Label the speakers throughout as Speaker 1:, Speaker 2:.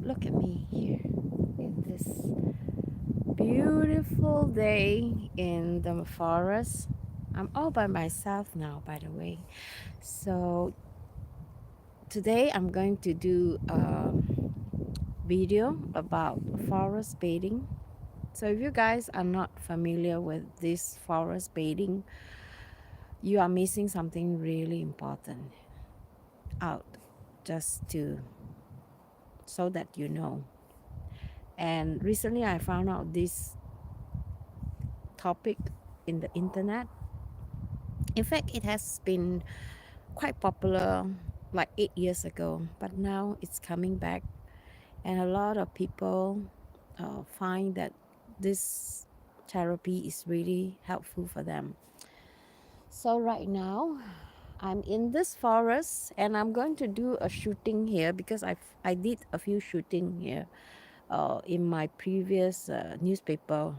Speaker 1: look at me here in this beautiful day in the forest. I'm all by myself now, by the way. So today I'm going to do a video about forest bathing. So if you guys are not familiar with this forest bathing, you are missing something really important out, just to so that you know. And recently I found out this topic in the internet. In fact, it has been quite popular like 8 years ago, but now it's coming back, and a lot of people find that this therapy is really helpful for them. So right now I'm in this forest and I'm going to do a shooting here because I did a few shooting here in my previous newspaper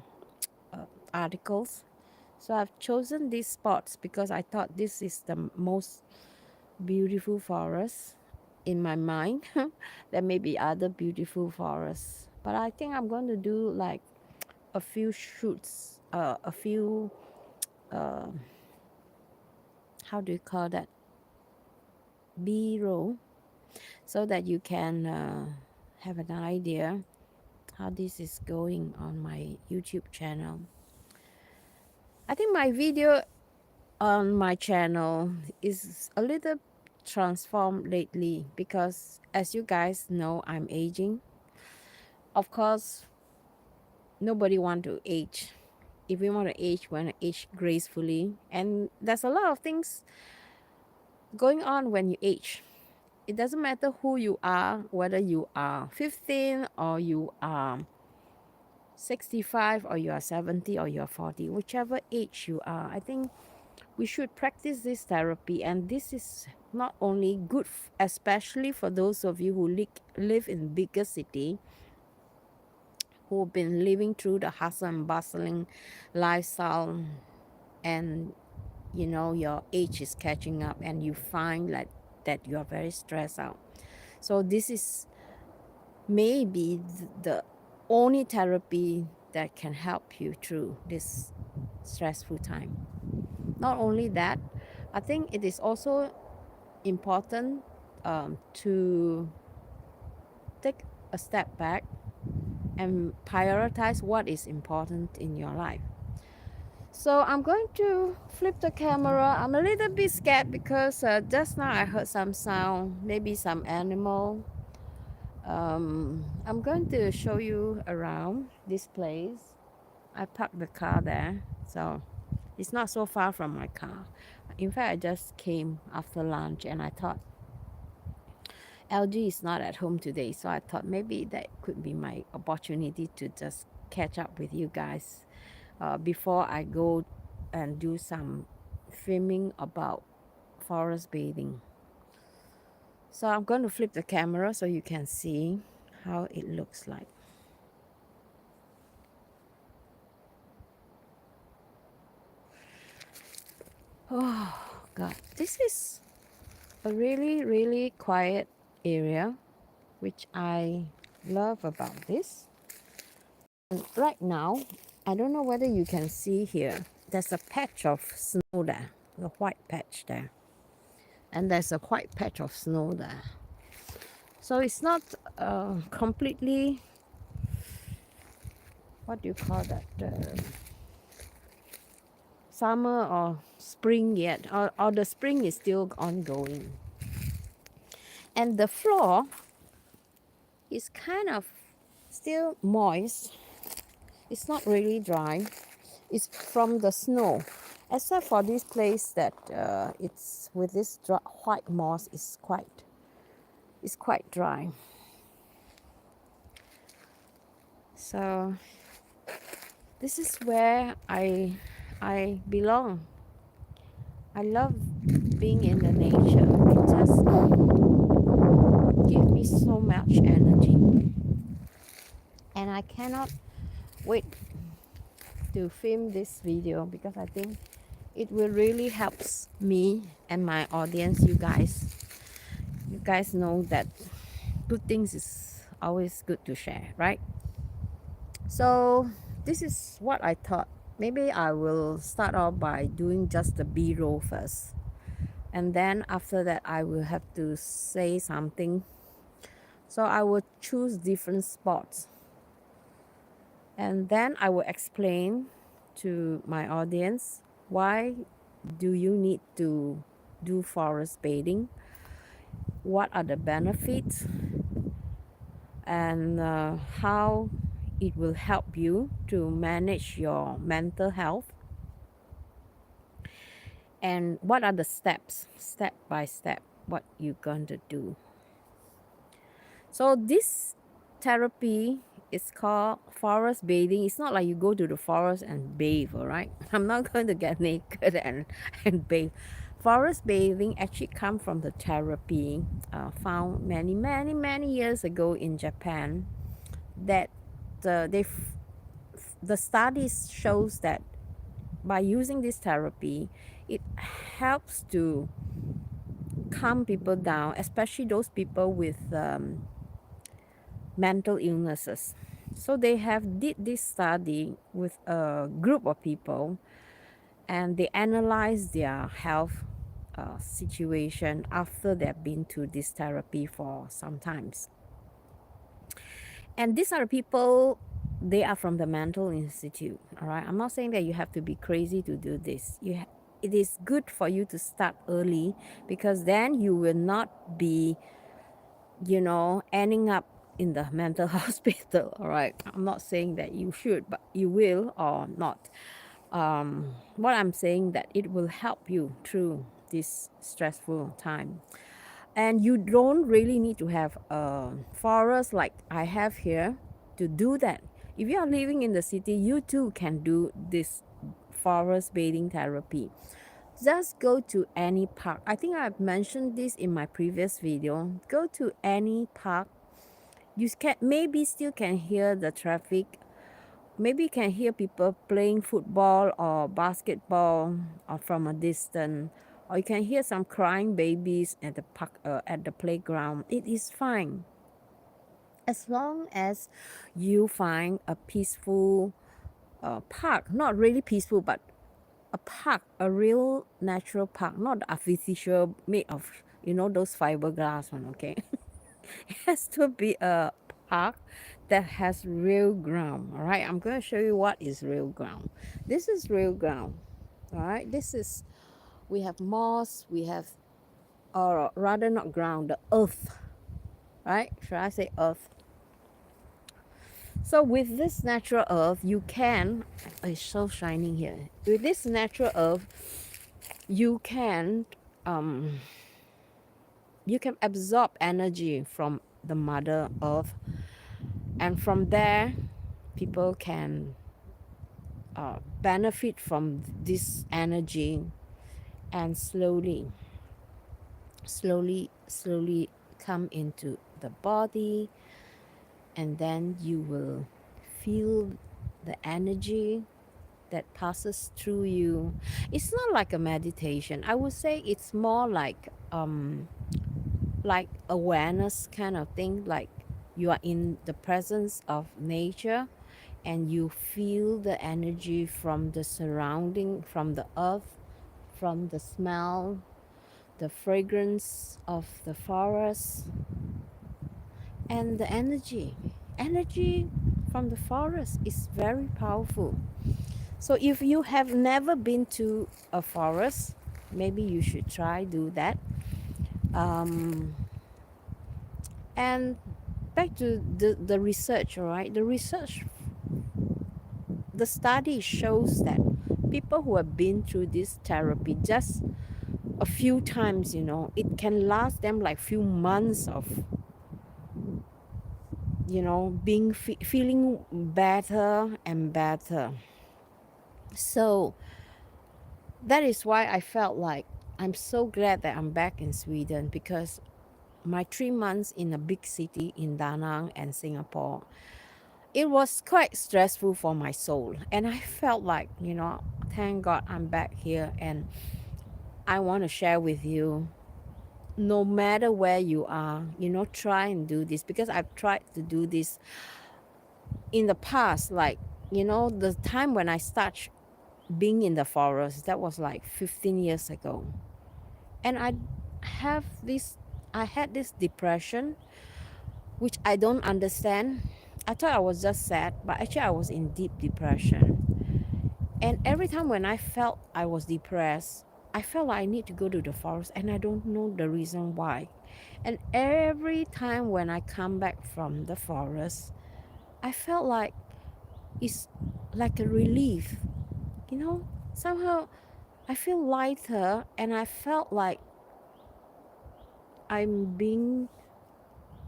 Speaker 1: articles. So I've chosen these spots because I thought this is the most beautiful forest in my mind. There may be other beautiful forests, but I think I'm going to do like a few shoots, a few, uh, how do you call that? B-roll, so that you can have an idea how this is going on my YouTube channel. I think my video on my channel is a little transformed lately because, as you guys know, I'm aging. Of course, nobody want to age. If we want to age, we want to age gracefully, and there's a lot of things going on when you age. It doesn't matter who you are, whether you are 15 or you are 65 or you are 70 or you are 40, whichever age you are. I think we should practice this therapy, and this is not only good especially for those of you who live in bigger city, who've been living through the hustle and bustling lifestyle, and you know your age is catching up and you find like that you are very stressed out. So this is maybe the only therapy that can help you through this stressful time. Not only that, I think it is also important to take a step back and prioritize what is important in your life. So I'm going to flip the camera. I'm a little bit scared because just now I heard some sound, maybe some animal. I'm going to show you around this place. I parked the car there, so it's not so far from my car. In fact, I just came after lunch and I thought LG is not at home today, so I thought maybe that could be my opportunity to just catch up with you guys before I go and do some filming about forest bathing. So I'm going to flip the camera so you can see how it looks like. Oh God, this is a really quiet area, which I love about this. And right now, I don't know whether you can see here, there's a patch of snow there, the white patch there. And there's a white patch of snow there. So it's not completely, what do you call that, summer or spring yet, or the spring is still ongoing. And the floor is kind of still moist. It's not really dry. It's from the snow, except for this place that it's with this white moss is quite dry. So this is where I belong. I love being in the nature. It just gives me so much energy, and I cannot wait to film this video because I think it will really helps me and my audience. You guys know that good things is always good to share, right? So this is what I thought. Maybe I will start off by doing just the B-roll first. And then after that, I will have to say something. So I will choose different spots. And then I will explain to my audience why do you need to do forest bathing? What are the benefits? And how it will help you to manage your mental health, and what are the steps, step by step, what you're going to do. So this therapy is called forest bathing. It's not like you go to the forest and bathe, all right? I'm not going to get naked and bathe. Forest bathing actually come from the therapy found many years ago in Japan, that the studies shows that by using this therapy, it helps to calm people down, especially those people with mental illnesses. So they have did this study with a group of people, and they analyze their health situation after they've been to this therapy for some times. And these are people, they are from the mental institute, all right? I'm not saying that you have to be crazy to do this. It is good for you to start early, because then you will not be, ending up in the mental hospital, all right? I'm not saying that you should, but you will or not. What I'm saying, that it will help you through this stressful time. And you don't really need to have a forest like I have here to do that. If you are living in the city, you too can do this forest bathing therapy. Just go to any park. I think I've mentioned this in my previous video. Go to any park. You can maybe still can hear the traffic. Maybe you can hear people playing football or basketball or from a distance, or you can hear some crying babies at the park, at the playground. It is fine, as long as you find a peaceful park. Not really peaceful, but a park, a real natural park, not artificial made of those fiberglass one. Okay, it has to be a park that has real ground. All right, I'm going to show you what is real ground. This is real ground. All right, this is, we have moss, we have, or rather not ground, the earth, right? Should I say earth? So with this natural earth, you can, it's so shining here. With this natural earth, you can um you can absorb energy from the mother earth, and from there people can benefit from this energy, and slowly come into the body, and then you will feel the energy that passes through you. It's not like a meditation. I would say it's more like awareness kind of thing, like you are in the presence of nature, and you feel the energy from the surrounding, from the earth, from the smell, the fragrance of the forest, and the energy from the forest is very powerful. So if you have never been to a forest, maybe you should try do that. And back to the research, all right? The study shows that people who have been through this therapy just a few times, it can last them like few months of, being feeling better and better. So that is why I felt like I'm so glad that I'm back in Sweden, because my 3 months in a big city in Da Nang and Singapore, it was quite stressful for my soul. And I felt like, thank God I'm back here, and I want to share with you no matter where you are, try and do this, because I've tried to do this in the past. Like, the time when I started being in the forest, that was like 15 years ago. And have this, I had this depression, which I don't understand. I thought I was just sad, but actually I was in deep depression. And every time when I felt I was depressed, I felt like I need to go to the forest, and I don't know the reason why. And every time when I come back from the forest, I felt like it's like a relief, you know? Somehow I feel lighter, and I felt like I'm being,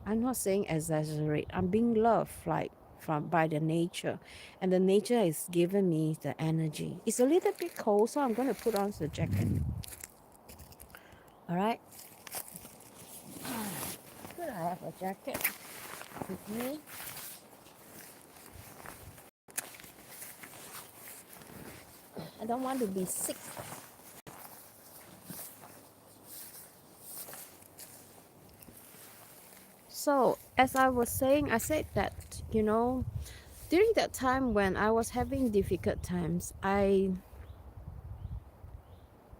Speaker 1: I'm not saying exaggerate, I'm being loved, like from by the nature. And the nature is giving me the energy. It's a little bit cold, so I'm going to put on the jacket. All right. Good, I have a jacket with me. I don't want to be sick. So, as I was saying, I said that, during that time when I was having difficult times, I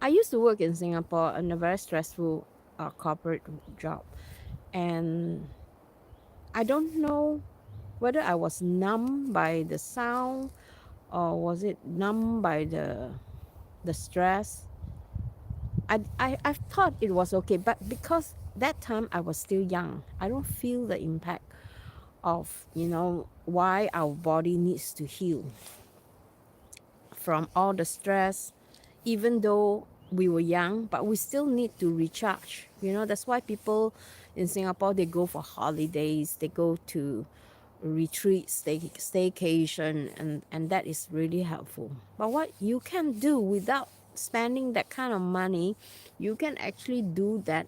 Speaker 1: used to work in Singapore in a very stressful corporate job. And I don't know whether I was numb by the sound, or was it numb by the stress. I thought it was okay, but because that time I was still young, I don't feel the impact of, why our body needs to heal from all the stress, even though we were young, but we still need to recharge. That's why people in Singapore, they go for holidays, they go to retreat, staycation, and that is really helpful. But what you can do without spending that kind of money, you can actually do that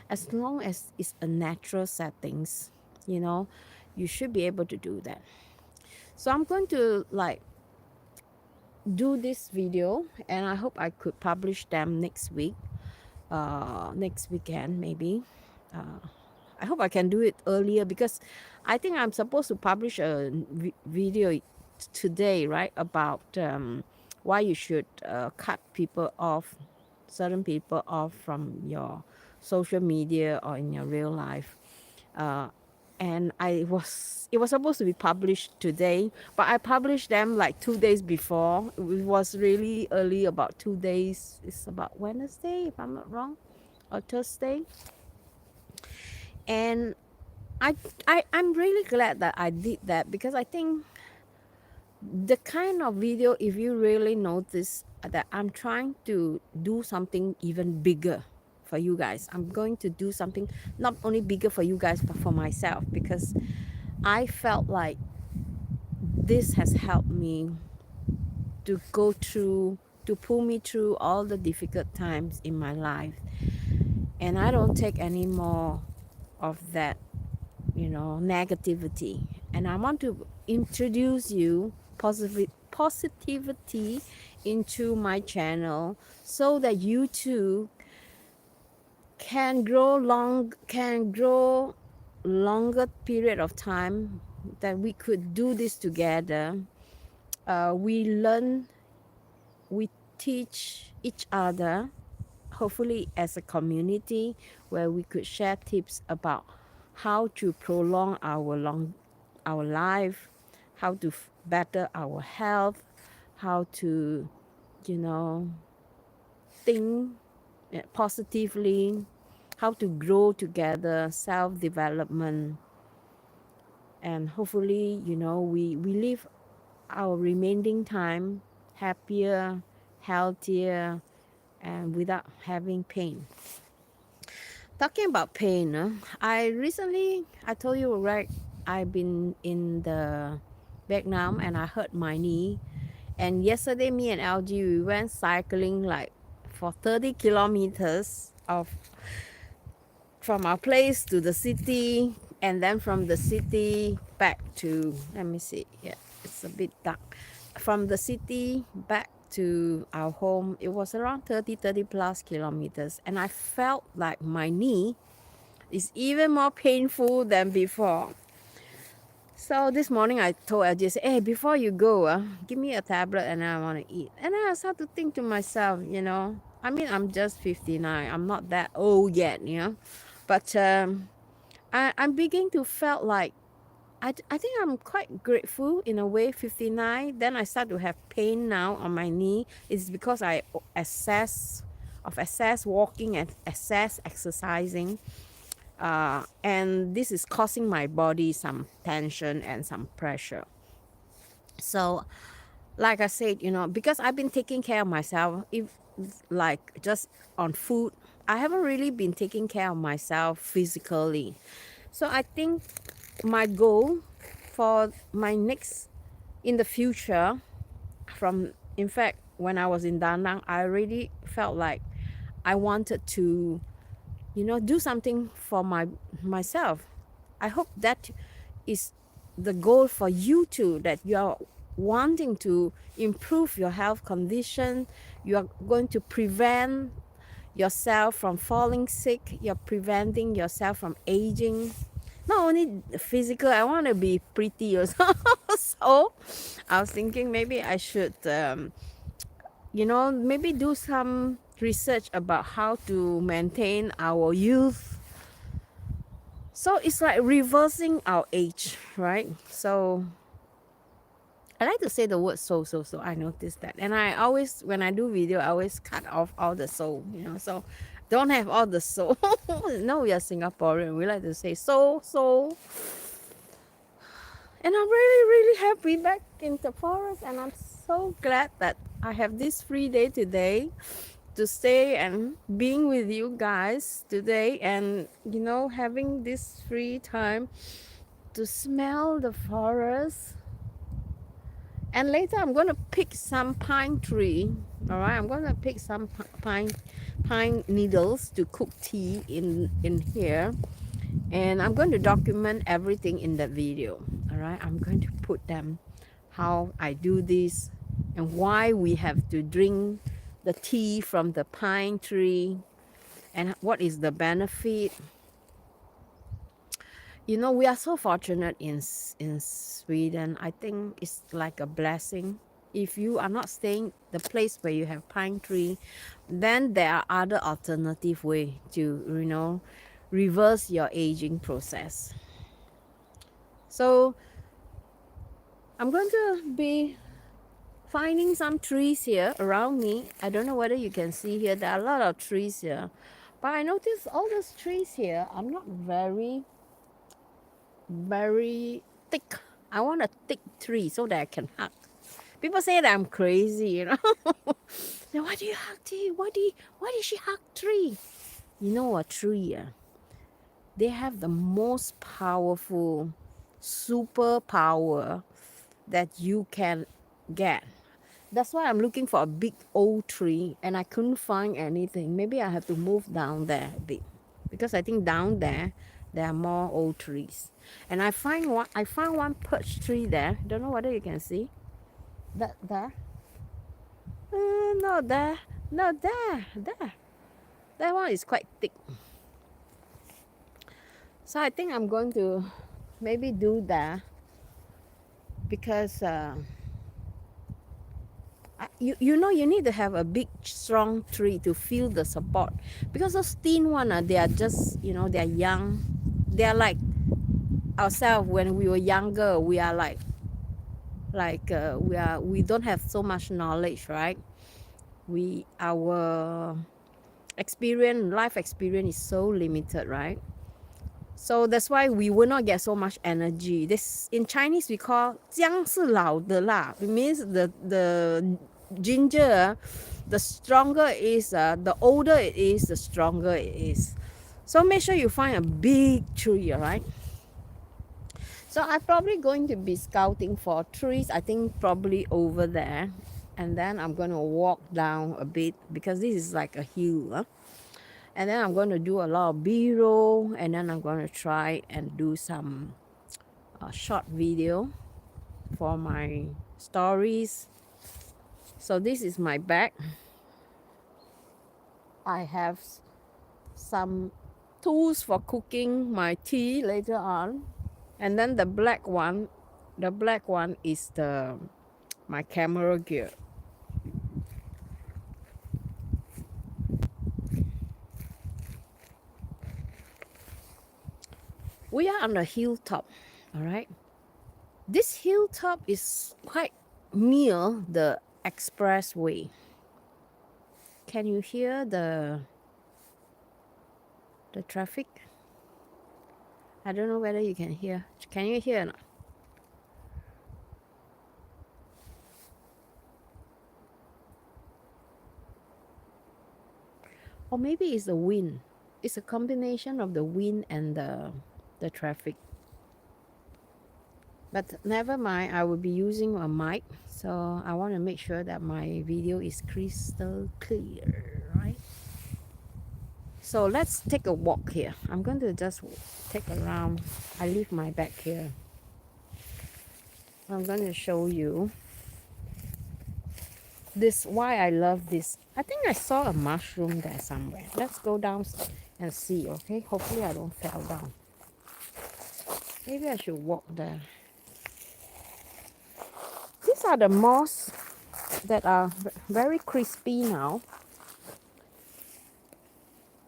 Speaker 1: as long as it's a natural settings. you know you should be able to do that. So I'm going to like do this video, and I hope I could publish them next week, next weekend maybe. uh, I hope I can do it earlier, because I think I'm supposed to publish a video today, right? About why you should cut people off, certain people off from your social media or in your real life. Uh, and it was supposed to be published today, but I published them like 2 days before. It was really early, about 2 days. It's about Wednesday, if I'm not wrong, or Thursday. And I'm really glad that I did that, because I think the kind of video, if you really notice that I'm trying to do something even bigger for you guys. I'm going to do something not only bigger for you guys, but for myself, because I felt like this has helped me to go through, to pull me through all the difficult times in my life. And I don't take any more of that, negativity. And I want to introduce you positivity into my channel, so that you too can grow longer period of time, that we could do this together. We learn, we teach each other, hopefully as a community, where we could share tips about how to prolong our life, how to better our health, how to, you know think positively, how to grow together, self-development. And hopefully, we live our remaining time happier, healthier, and without having pain. Talking about pain, I told you, right, I've been in the Vietnam, and I hurt my knee. And yesterday, me and LG, we went cycling like for 30 kilometers from our place to the city, and then from the city back to, let me see, yeah, it's a bit dark. From the city back to our home, it was around 30 plus kilometers. And I felt like my knee is even more painful than before. So this morning I told LJ, hey, before you go, give me a tablet and I want to eat. And then I started to think to myself, I mean, I'm just 59. I'm not that old yet. But I'm beginning to felt like I think I'm quite grateful in a way, 59. Then I start to have pain now on my knee. It's because I excess walking and excess exercising. And this is causing my body some tension and some pressure. So, like I said, because I've been taking care of myself, if like just on food, I haven't really been taking care of myself physically. So I think my goal for my next in the future, in fact, when I was in Da Nang, I already felt like I wanted to do something for myself. I hope that is the goal for you too, that you are wanting to improve your health condition. You are going to prevent yourself from falling sick. You're preventing yourself from aging. Not only physical, I want to be pretty also. So I was thinking maybe I should maybe do some research about how to maintain our youth. So it's like reversing our age, right? So I like to say the word so. I noticed that. And I always, when I do video, I always cut off all the so. So don't have all the so. No, we are Singaporean. We like to say so. And I'm really, really happy back in the forest. And I'm so glad that I have this free day today to stay and being with you guys today. And, having this free time to smell the forest. And later I'm going to pick some pine tree. All right, I'm going to pick some pine needles to cook tea in here. And I'm going to document everything in the video. All right, I'm going to put them how I do this and why we have to drink the tea from the pine tree and what is the benefit. We are so fortunate in Sweden. I think it's like a blessing. If you are not staying the place where you have pine tree, then there are other alternative way to reverse your aging process. So I'm going to be finding some trees here around me. I don't know whether you can see here. There are a lot of trees here, but I notice all those trees here are not very thick. I want a thick tree so that I can hug. People say that I'm crazy. Now, why do you hug tree? Why did she hug tree? A tree, they have the most powerful superpower that you can get. That's why I'm looking for a big old tree and I couldn't find anything. Maybe I have to move down there a bit because I think down there are more old trees. And I found one perch tree there. Don't know whether you can see that there. No, there. No, there. That one is quite thick. So I think I'm going to maybe do that because you need to have a big strong tree to feel the support, because those thin one they are just they are young. They are like ourselves when we were younger. We are like we don't have so much knowledge, right? Our life experience is so limited, right? So that's why we will not get so much energy. This in Chinese we call 姜是老的辣. It means the ginger, the stronger it is, the older it is, the stronger it is. So make sure you find a big tree, right? So I'm probably going to be scouting for trees. I think probably over there, and then I'm going to walk down a bit because this is like a hill. And then I'm going to do a lot of B-roll, and then I'm going to try and do some short video for my stories. So this is my bag. I have some tools for cooking my tea later on. And then the black one is the my camera gear. We are on a hilltop, all right? This hilltop is quite near the expressway. Can you hear the traffic? I don't know whether you can hear. Can you hear or not? Or maybe it's the wind. It's a combination of the wind and the traffic. But never mind, I will be using a mic, so I want to make sure that my video is crystal clear, right? So let's take a walk here. I'm going to just take a round. I leave my bag here. I'm going to show you this, why I love this. I think I saw a mushroom there somewhere. Let's go down and see, okay? Hopefully I don't fall down. Maybe I should walk there. These are the moss that are very crispy now.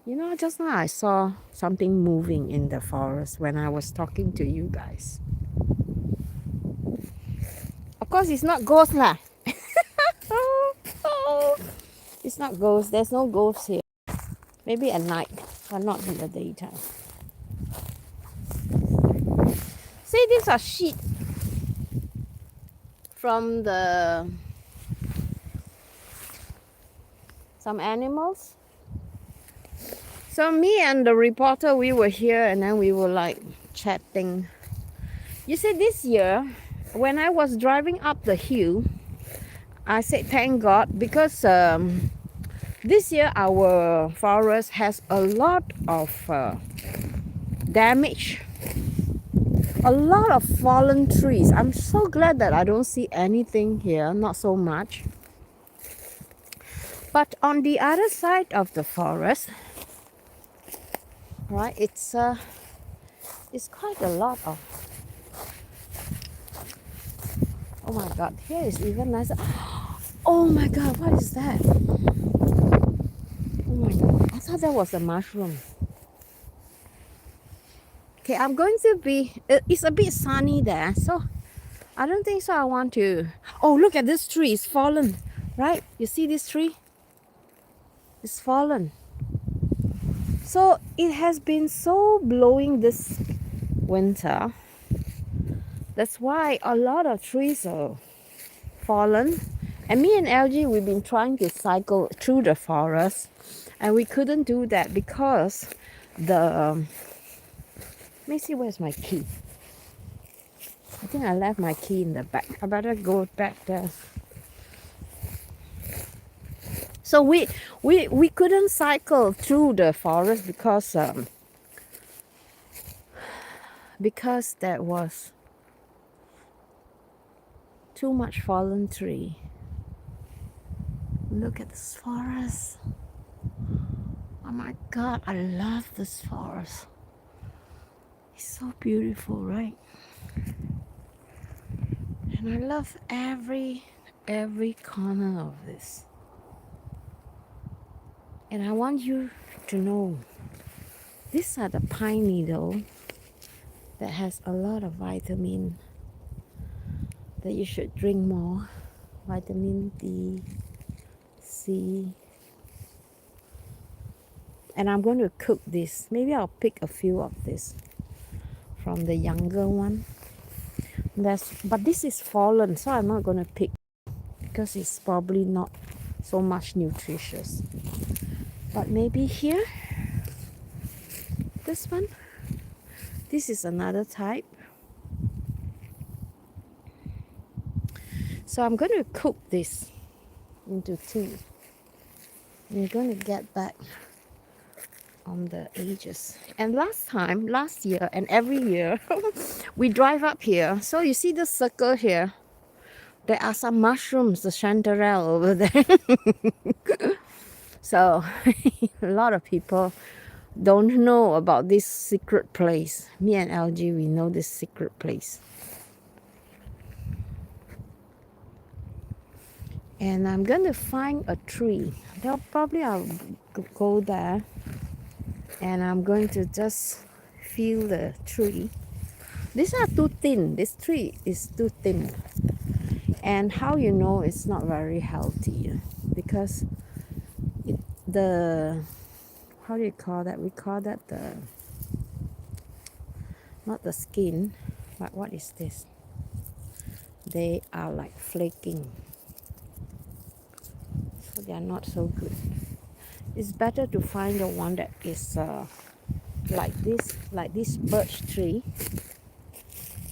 Speaker 1: You know, just now I saw something moving in the forest when I was talking to you guys. Of course, it's not ghost lah. It's not ghost. There's no ghosts here. Maybe at night, but not in the daytime. See, these are sheep from some animals. So me and the reporter, we were here and then we were like chatting. You see, this year, when I was driving up the hill, I said thank God, because this year our forest has a lot of damage, a lot of fallen trees. I'm so glad that I don't see anything here, not so much. But on the other side of the forest, right, it's quite a lot of. Oh my God, here is even nicer. Oh my God, what is that? Oh my God, I thought that was a mushroom. Okay, I'm going to be, it's a bit sunny there, so I don't think so I want to. Oh, look at this tree, it's fallen, right? You see this tree? It's fallen. So it has been so blowing this winter. That's why a lot of trees are fallen. And me and LG, we've been trying to cycle through the forest, and we couldn't do that because let me see, where's my key? I think I left my key in the back. I better go back there. So we couldn't cycle through the forest because there was too much fallen tree. Look at this forest. Oh my God, I love this forest. It's so beautiful, right? And I love every corner of this. And I want you to know, these are the pine needle that has a lot of vitamin that you should drink more. Vitamin D, C. And I'm going to cook this. Maybe I'll pick a few of this from the younger one. But this is fallen, so I'm not going to pick because it's probably not so much nutritious. But maybe here, this one, this is another type. So I'm going to cook this into tea. I'm going to get back on the edges. And last year and every year, we drive up here. So you see the circle here, there are some mushrooms, the chanterelle over there. So a lot of people don't know about this secret place. Me and LG, we know this secret place. And I'm going to find a tree. I'll go there and I'm going to just feel the tree. These are too thin. This tree is too thin. And how you know it's not very healthy? Because the, how do you call that? We call that the, not the skin, but what is this? They are like flaking. So they are not so good. It's better to find the one that is like this birch tree.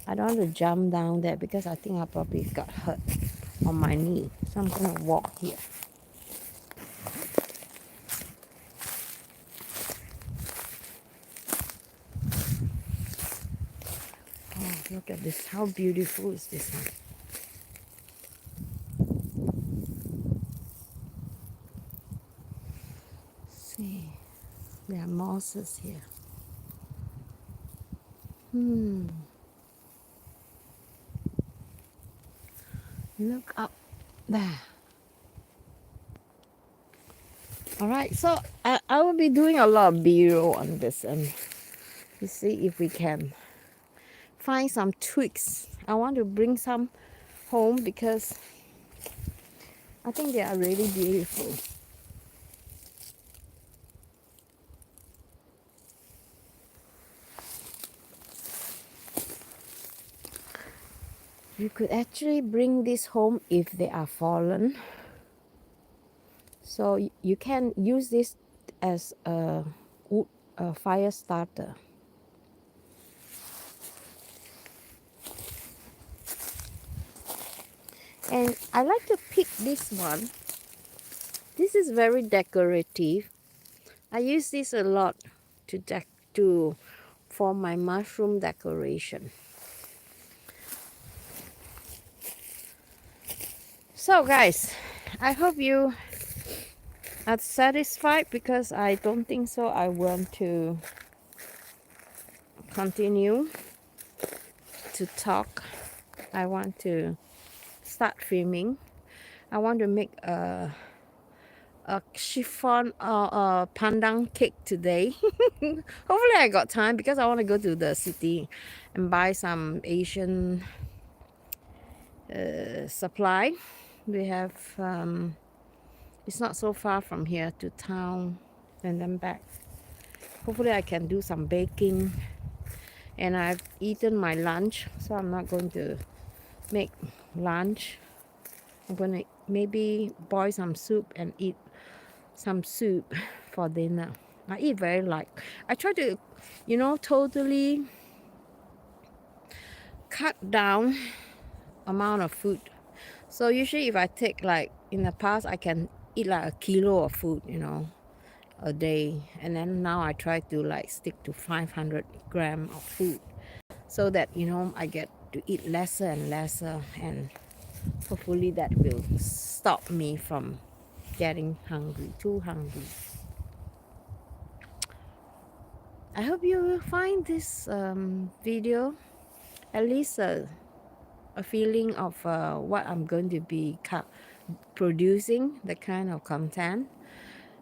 Speaker 1: I don't want to jump down there because I think I probably got hurt on my knee. So I'm going to walk here. Oh, look at this. How beautiful is this one? See, there are mosses here. Look up there. All right, so I will be doing a lot of B-roll on this, and you see if we can find some twigs. I want to bring some home because I think they are really beautiful. You could actually bring this home if they are fallen. So you can use this as a wood, a fire starter. And I like to pick this one. This is very decorative. I use this a lot to for my mushroom decoration. So guys, I hope you are satisfied because I don't think so. I want to continue to talk. I want to start filming. I want to make a chiffon or a pandan cake today. Hopefully I got time because I want to go to the city and buy some Asian supply. We have it's not so far from here to town and then back. Hopefully I can do some baking. And I've eaten my lunch, so I'm not going to make lunch. I'm going to maybe boil some soup and eat some soup for dinner. I eat very light. I try to, totally cut down amount of food. So usually if I take, like in the past, I can eat like a kilo of food, a day. And then now I try to like stick to 500 grams of food so that, I get to eat lesser and lesser, and hopefully that will stop me from getting too hungry. I hope you will find this video at least a feeling of what I'm going to be producing, the kind of content,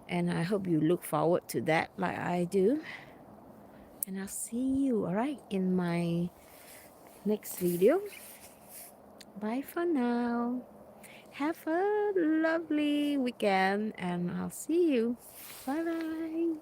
Speaker 1: and I hope you look forward to that like I do. And I'll see you, all right, in my next video. Bye for now. Have a lovely weekend and I'll see you. Bye bye.